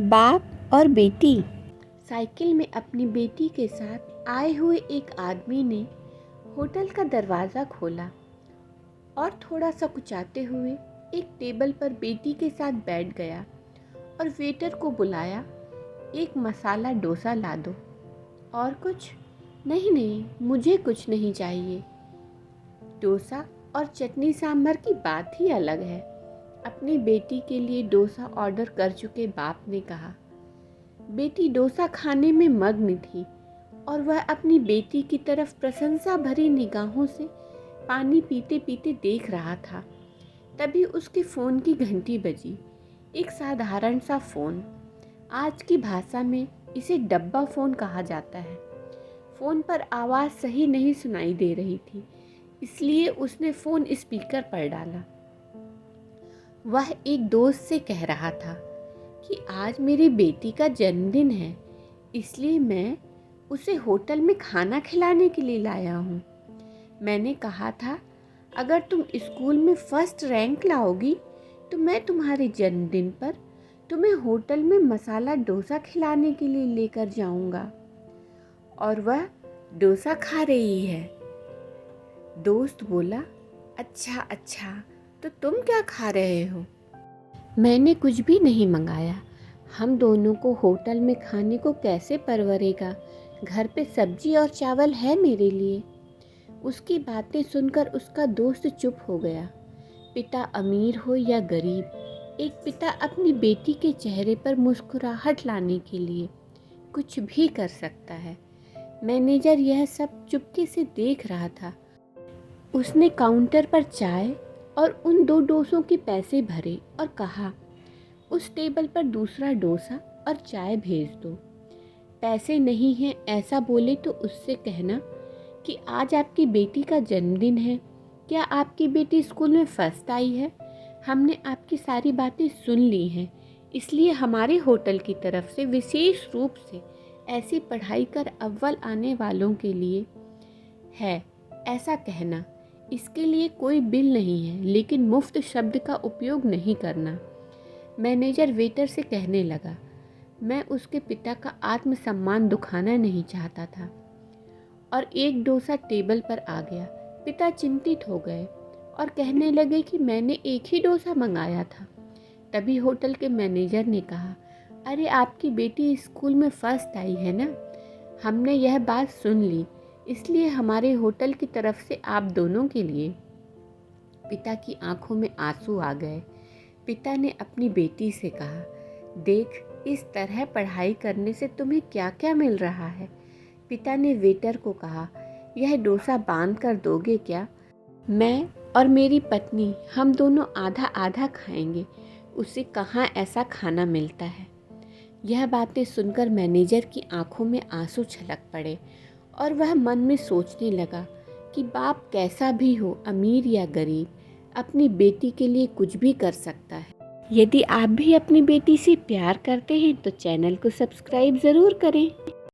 बाप और बेटी। साइकिल में अपनी बेटी के साथ आए हुए एक आदमी ने होटल का दरवाज़ा खोला और थोड़ा सा कुचाते हुए एक टेबल पर बेटी के साथ बैठ गया और वेटर को बुलाया, एक मसाला डोसा ला दो। और कुछ? नहीं नहीं, मुझे कुछ नहीं चाहिए। डोसा और चटनी सांभर की बात ही अलग है। अपनी बेटी के लिए डोसा ऑर्डर कर चुके बाप ने कहा। बेटी डोसा खाने में मग्न थी और वह अपनी बेटी की तरफ प्रशंसा भरी निगाहों से पानी पीते पीते देख रहा था। तभी उसके फ़ोन की घंटी बजी। एक साधारण सा फ़ोन। आज की भाषा में इसे डब्बा फ़ोन कहा जाता है। फ़ोन पर आवाज़ सही नहीं सुनाई दे रही थी, इसलिए उसने फ़ोन स्पीकर पर डाला। वह एक दोस्त से कह रहा था कि आज मेरी बेटी का जन्मदिन है, इसलिए मैं उसे होटल में खाना खिलाने के लिए लाया हूँ। मैंने कहा था, अगर तुम स्कूल में फर्स्ट रैंक लाओगी तो मैं तुम्हारे जन्मदिन पर तुम्हें होटल में मसाला डोसा खिलाने के लिए लेकर जाऊँगा। और वह डोसा खा रही है। दोस्त बोला, अच्छा अच्छा, तो तुम क्या खा रहे हो? मैंने कुछ भी नहीं मंगाया। हम दोनों को होटल में खाने को कैसे परवरेगा? घर पे सब्जी और चावल है मेरे लिए। उसकी बातें सुनकर उसका दोस्त चुप हो गया। पिता अमीर हो या गरीब, एक पिता अपनी बेटी के चेहरे पर मुस्कुराहट लाने के लिए कुछ भी कर सकता है। मैनेजर यह सब चुपके से देख रहा था। उसने काउंटर पर चाय और उन 2 डोसों के पैसे भरे और कहा, उस टेबल पर दूसरा डोसा और चाय भेज दो। पैसे नहीं हैं ऐसा बोले तो उससे कहना कि आज आपकी बेटी का जन्मदिन है, क्या आपकी बेटी स्कूल में फर्स्ट आई है? हमने आपकी सारी बातें सुन ली हैं, इसलिए हमारे होटल की तरफ से विशेष रूप से ऐसी पढ़ाई कर अव्वल आने वालों के लिए है, ऐसा कहना। इसके लिए कोई बिल नहीं है, लेकिन मुफ्त शब्द का उपयोग नहीं करना। मैनेजर वेटर से कहने लगा, मैं उसके पिता का आत्मसम्मान दुखाना नहीं चाहता था। और एक डोसा टेबल पर आ गया। पिता चिंतित हो गए और कहने लगे कि मैंने एक ही डोसा मंगाया था। तभी होटल के मैनेजर ने कहा, अरे आपकी बेटी स्कूल में फर्स्ट आई है ना? हमने यह बात सुन ली, इसलिए हमारे होटल की तरफ से आप दोनों के लिए। पिता की आंखों में आंसू आ गए। पिता ने अपनी बेटी से कहा, देख, इस तरह पढ़ाई करने से तुम्हें क्या क्या मिल रहा है? पिता ने वेटर को कहा, यह डोसा बांध कर दोगे क्या? मैं और मेरी पत्नी हम दोनों आधा आधा खाएंगे। उसे कहाँ ऐसा खाना मिलता है? यह बातें सुनकर मैनेजर की आंखों में आंसू छलक पड़े और वह मन में सोचने लगा कि बाप कैसा भी हो, अमीर या गरीब, अपनी बेटी के लिए कुछ भी कर सकता है। यदि आप भी अपनी बेटी से प्यार करते हैं तो चैनल को सब्सक्राइब ज़रूर करें।